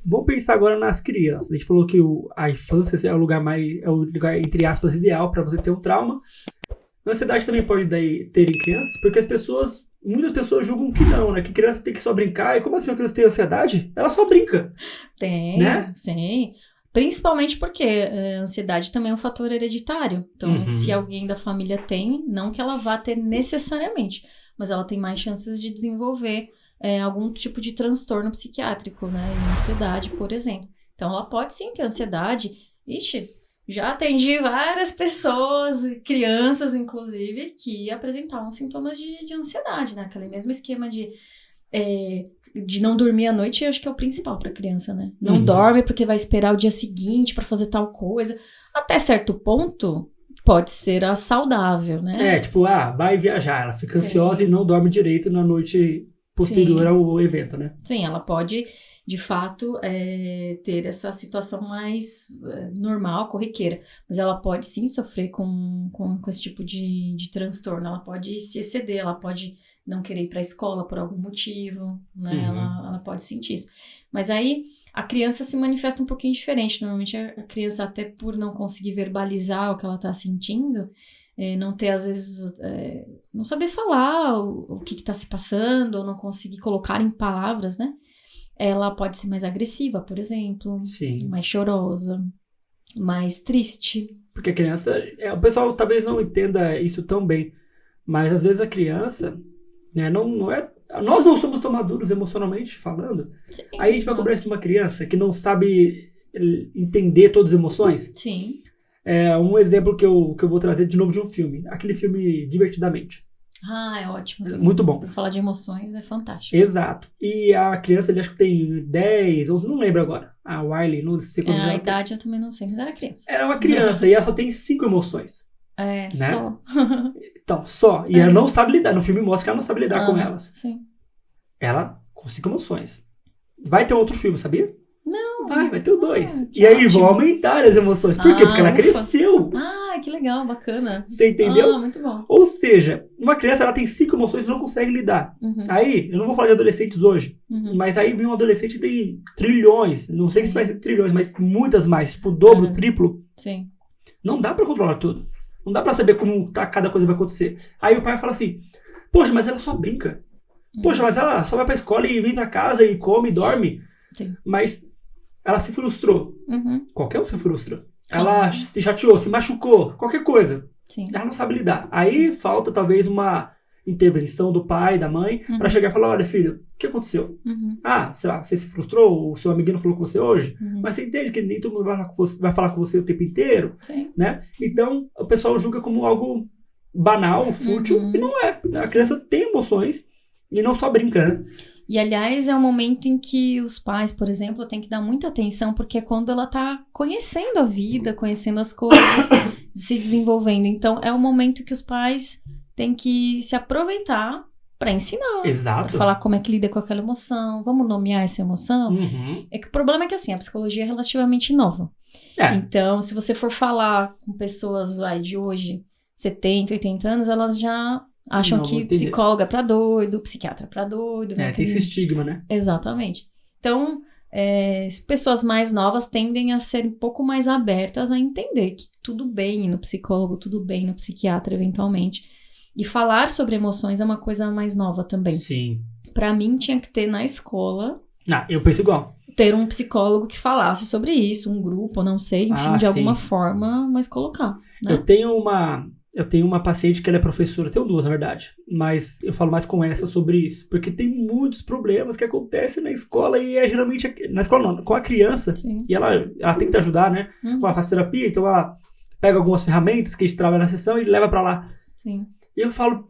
Vamos pensar agora nas crianças. A gente falou que a infância é o lugar, entre aspas, ideal para você ter um trauma. A ansiedade também pode ter em crianças, porque muitas pessoas julgam que não, né? Que criança tem que só brincar. E como assim uma criança tem ansiedade? Ela só brinca. Tem, né? Sim. Principalmente porque a ansiedade também é um fator hereditário. Então, se alguém da família tem, não que ela vá ter necessariamente, mas ela tem mais chances de desenvolver algum tipo de transtorno psiquiátrico, né? E ansiedade, por exemplo. Então, ela pode sim ter ansiedade. Ixi, já atendi várias pessoas, crianças inclusive, que apresentavam sintomas de ansiedade, né? Aquele mesmo esquema de não dormir à noite, eu acho que é o principal para criança, né? Não dorme porque vai esperar o dia seguinte para fazer tal coisa. Até certo ponto, pode ser saudável, né? Vai viajar. Ela fica ansiosa e não dorme direito na noite posterior ao evento, né? Sim, ela pode, de fato, ter essa situação mais normal, corriqueira. Mas ela pode, sim, sofrer com esse tipo de transtorno. Ela pode se exceder, ela pode não querer ir para a escola por algum motivo, né? Ela pode sentir isso. Mas aí, a criança se manifesta um pouquinho diferente. Normalmente, a criança, até por não conseguir verbalizar o que ela está sentindo, não ter, às vezes, não saber falar o que está se passando, ou não conseguir colocar em palavras, né? Ela pode ser mais agressiva, por exemplo. Sim. Mais chorosa, mais triste. Porque a criança... o pessoal talvez não entenda isso tão bem, mas às vezes a criança... né, não é... Nós não somos tão maduros emocionalmente falando. Sim, aí a gente vai cobrar isso de uma criança que não sabe entender todas as emoções. Sim. Um exemplo que eu vou trazer de novo de um filme. Aquele filme Divertidamente. É ótimo também. Muito bom. Pra falar de emoções é fantástico. Exato. E a criança, ele acho que tem 10, 11, não lembro agora. A Wiley, não sei quantos A idade eu também não sei, mas era criança. Era uma criança e ela só tem 5 emoções. Né? Só. Então, só. E ela não sabe lidar. No filme mostra que ela não sabe lidar com elas. Sim. Ela com 5 emoções. Vai ter outro filme, sabia? Não. Vai ter o 2. E aí vão aumentar as emoções. Por quê? Porque ela cresceu. Que legal, bacana. Você entendeu? Muito bom. Ou seja, uma criança ela tem 5 emoções e não consegue lidar. Aí, eu não vou falar de adolescentes hoje, mas aí vem um adolescente e tem trilhões. Não sei se vai ser trilhões, mas muitas mais. Tipo, o dobro, triplo. Sim. Não dá pra controlar tudo. Não dá pra saber como cada coisa vai acontecer. Aí o pai fala assim, poxa, mas ela só brinca. Poxa, mas ela só vai pra escola e vem pra casa e come e dorme. Sim. Mas ela se frustrou. Qualquer um se frustra. Ela se chateou, se machucou, qualquer coisa. Sim. Ela não sabe lidar. Aí falta talvez uma intervenção do pai, da mãe, pra chegar e falar, olha filho, o que aconteceu? Sei lá, você se frustrou, o seu amiguinho falou com você hoje, mas você entende que nem todo mundo vai falar com você o tempo inteiro, né? Então, o pessoal julga como algo banal, fútil, e não é. A criança tem emoções e não só brinca, né? E, aliás, é um momento em que os pais, por exemplo, têm que dar muita atenção, porque é quando ela tá conhecendo a vida, conhecendo as coisas, se desenvolvendo. Então, é um momento que os pais têm que se aproveitar para ensinar. Exato. Para falar como é que lida com aquela emoção. Vamos nomear essa emoção? É que o problema é que, assim, a psicologia é relativamente nova. Então, se você for falar com pessoas de hoje, 70, 80 anos, elas já... acham que psicólogo é pra doido, psiquiatra é pra doido. Né? Tem esse estigma, né? Exatamente. Então, pessoas mais novas tendem a ser um pouco mais abertas a entender que tudo bem ir no psicólogo, tudo bem no psiquiatra, eventualmente. E falar sobre emoções é uma coisa mais nova também. Sim. Pra mim, tinha que ter na escola... eu penso igual. Ter um psicólogo que falasse sobre isso, um grupo, não sei, enfim, de alguma forma, mas colocar. Né? Eu tenho uma paciente que ela é professora, tenho duas, na verdade, mas eu falo mais com essa sobre isso, porque tem muitos problemas que acontecem na escola e geralmente, na escola não, com a criança, e ela tenta ajudar, né? Ela faz terapia, então ela pega algumas ferramentas que a gente trabalha na sessão e leva pra lá. Sim. E eu falo,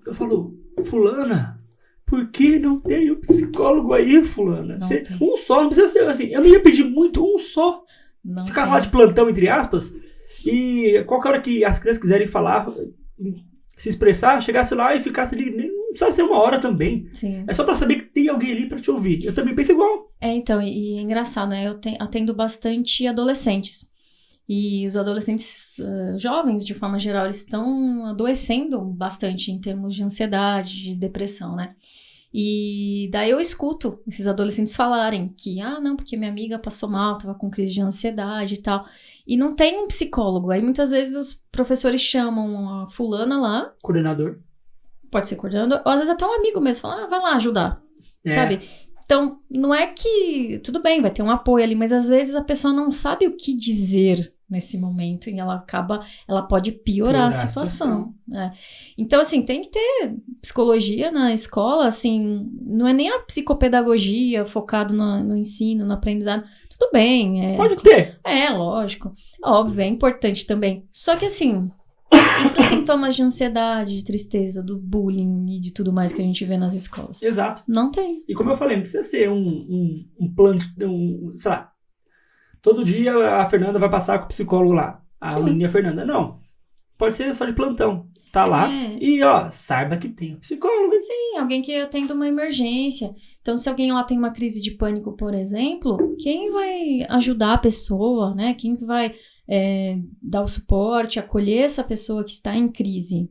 fulana, por que não tem um psicólogo aí, fulana? Um só, não precisa ser assim, eu não ia pedir muito, um só. Ficar lá de plantão, entre aspas. E qualquer hora que as crianças quiserem falar, se expressar, chegasse lá e ficasse ali, não precisa ser uma hora também. Sim. É só pra saber que tem alguém ali pra te ouvir. Eu também penso igual. Então, e é engraçado, né? Eu atendo bastante adolescentes. E os adolescentes jovens, de forma geral, eles estão adoecendo bastante em termos de ansiedade, de depressão, né? E daí eu escuto esses adolescentes falarem que, não, porque minha amiga passou mal, tava com crise de ansiedade e tal. E não tem um psicólogo. Aí muitas vezes os professores chamam a fulana lá. Coordenador. Pode ser coordenador. Ou às vezes até um amigo mesmo. Fala, vai lá ajudar. Sabe? Então, não é que... Tudo bem, vai ter um apoio ali. Mas às vezes a pessoa não sabe o que dizer nesse momento. E ela pode piorar a situação. Então, assim, tem que ter psicologia na escola. Assim, não é nem a psicopedagogia focada no ensino, no aprendizado. Tudo bem. Pode ter. Lógico. Óbvio, é importante também. Só que assim, e para os sintomas de ansiedade, de tristeza, do bullying e de tudo mais que a gente vê nas escolas? Exato. Não tem. E como eu falei, não precisa ser um plano, sei lá, todo dia a Fernanda vai passar com o psicólogo lá. A menina Fernanda. Não. Pode ser só de plantão. Tá lá e, saiba que tem um psicólogo. Sim, alguém que atenda uma emergência. Então, se alguém lá tem uma crise de pânico, por exemplo, quem vai ajudar a pessoa, né? Quem que vai dar o suporte, acolher essa pessoa que está em crise?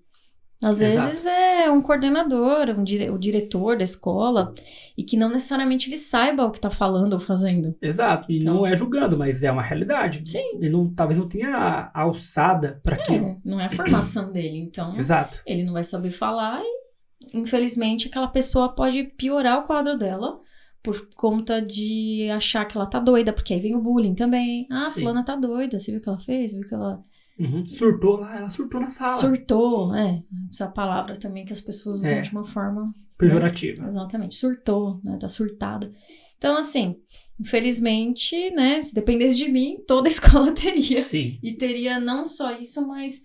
Às vezes é um coordenador, o diretor da escola, e que não necessariamente ele saiba o que está falando ou fazendo. Exato, e não é julgando, mas é uma realidade. Sim. Ele talvez não tenha a alçada para aquilo. Não é a formação dele, então Exato. Ele não vai saber falar e, infelizmente, aquela pessoa pode piorar o quadro dela por conta de achar que ela tá doida, porque aí vem o bullying também. Fulana tá doida, você viu o que ela fez? Você viu que ela... Surtou lá, ela surtou na sala. Surtou, essa palavra também que as pessoas usam de uma forma... pejorativa. Né? Exatamente, surtou, né? Tá surtada. Então, assim, infelizmente, né, se dependesse de mim, toda a escola teria. Sim. E teria não só isso, mas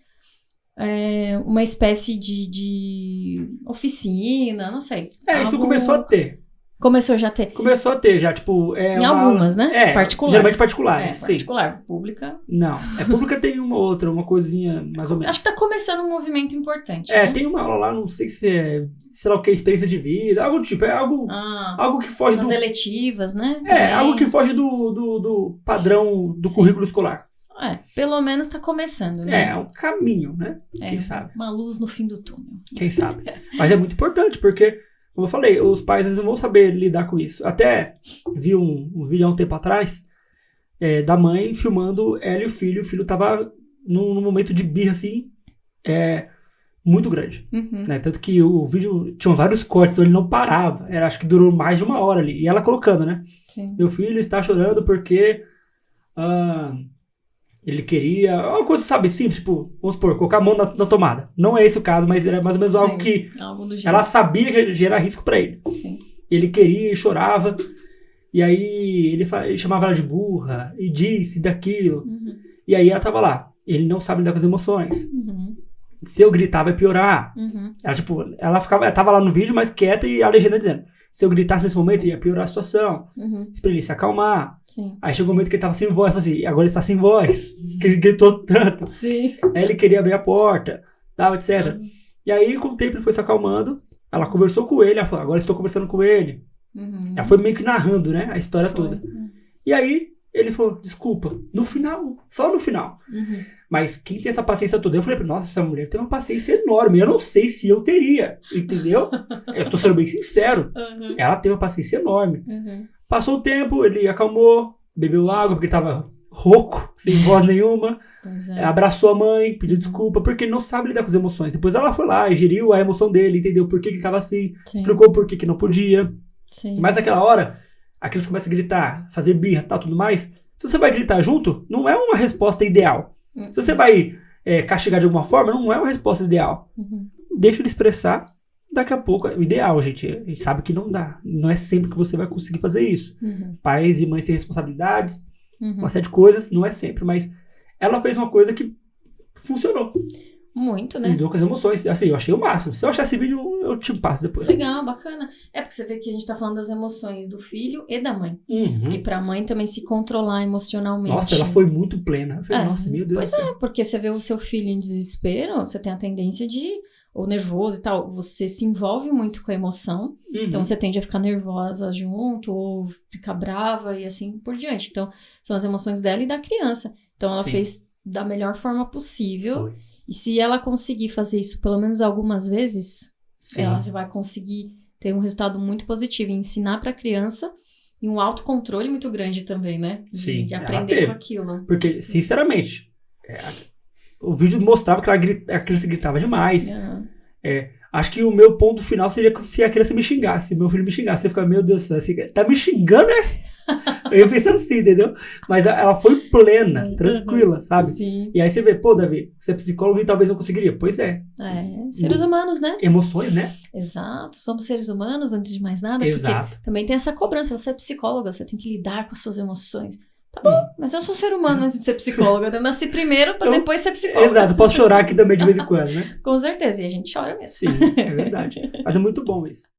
uma espécie de oficina, não sei. Isso começou a ter. Começou já a ter? Começou a ter, já, tipo... em algumas, né? Particular. Geralmente particulares, sim. Particular. Pública... Não. Pública tem uma outra, uma coisinha mais ou menos. Acho que tá começando um movimento importante, né? Tem uma aula lá, não sei se é... sei lá o que, experiência de vida, algo do tipo, algo que foge as eletivas, né? Também. Algo que foge do padrão do currículo escolar. Pelo menos tá começando, né? É um caminho, né? Quem sabe? Uma luz no fim do túnel. Quem sabe? Mas é muito importante, porque, como eu falei, os pais eles não vão saber lidar com isso. Até vi um vídeo há um tempo atrás, da mãe filmando ela e o filho tava num momento de birra, assim, muito grande. Né? Tanto que o vídeo tinha vários cortes, então ele não parava. Acho que durou mais de 1 hora ali. E ela colocando, né? Sim. Meu filho está chorando porque ele queria... Uma coisa, sabe, simples, tipo, vamos supor, colocar a mão na tomada. Não é esse o caso, mas era mais ou menos algo que ela sabia que ia gerar risco pra ele. Sim. Ele queria e chorava. E aí ele chamava ela de burra, e disse daquilo. E aí ela tava lá. Ele não sabe lidar com as emoções. Se eu gritar, vai piorar. Ela tava lá no vídeo, mas quieta, e a legenda dizendo: se eu gritasse nesse momento, ia piorar a situação. Pra ele se acalmar. Sim. Aí chegou um momento que ele tava sem voz. Falou assim, agora ele está sem voz. Que ele gritou tanto. Sim. Aí ele queria abrir a porta, tal, etc. E aí, com o tempo, ele foi se acalmando. Ela conversou com ele. Ela falou, agora estou conversando com ele. Ela foi meio que narrando, né, a história toda. E aí, ele falou, desculpa. No final. Só no final. Mas quem tem essa paciência toda? Eu falei, nossa, essa mulher tem uma paciência enorme. Eu não sei se eu teria, entendeu? Eu tô sendo bem sincero. Ela tem uma paciência enorme. Passou o tempo, ele acalmou, bebeu água, porque tava rouco, sem voz nenhuma. Abraçou a mãe, pediu desculpa, porque ele não sabe lidar com as emoções. Depois ela foi lá e geriu a emoção dele, entendeu por que ele tava assim, explicou por que não podia. Mas naquela hora, aqueles começam a gritar, fazer birra, tal, tudo mais. Se você vai gritar junto, não é uma resposta ideal. Se você vai castigar de alguma forma, não é uma resposta ideal. Deixa ele expressar, daqui a pouco... O ideal, gente, a gente sabe que não dá. Não é sempre que você vai conseguir fazer isso. Pais e mães têm responsabilidades, uma série de coisas, não é sempre. Mas ela fez uma coisa que funcionou. Muito, né? Lidou com as emoções. Assim, eu achei o máximo. Se eu achar esse vídeo, eu te passo depois. Legal, bacana. Porque você vê que a gente tá falando das emoções do filho e da mãe. Porque pra mãe também se controlar emocionalmente. Nossa, ela foi muito plena. Falei, nossa, meu Deus do céu. Porque você vê o seu filho em desespero, você tem a tendência de... ou nervoso e tal, você se envolve muito com a emoção. Então você tende a ficar nervosa junto, ou ficar brava e assim por diante. Então, são as emoções dela e da criança. Então, ela fez da melhor forma possível. E se ela conseguir fazer isso pelo menos algumas vezes, ela já vai conseguir tem um resultado muito positivo em ensinar pra criança e um autocontrole muito grande também, né? Sim, de aprender com aquilo. Porque, sinceramente, o vídeo mostrava que a criança gritava demais. Acho que o meu ponto final seria se a criança me xingasse, meu filho me xingasse. Você fica, meu Deus do céu, assim, tá me xingando, né? Eu ia pensando assim, entendeu? Mas ela foi plena, tranquila, sabe? Sim. E aí você vê, pô, Davi, você é psicólogo e talvez não conseguiria. Pois é. Seres humanos, né? Emoções, né? Exato, somos seres humanos antes de mais nada. Exato. Porque também tem essa cobrança, você é psicóloga, você tem que lidar com as suas emoções. Tá bom, mas eu sou ser humano antes de ser psicóloga. Eu nasci primeiro pra depois ser psicóloga. Exato, posso chorar aqui também de vez em quando, né? Com certeza, e a gente chora mesmo. Sim, é verdade. Mas é muito bom isso.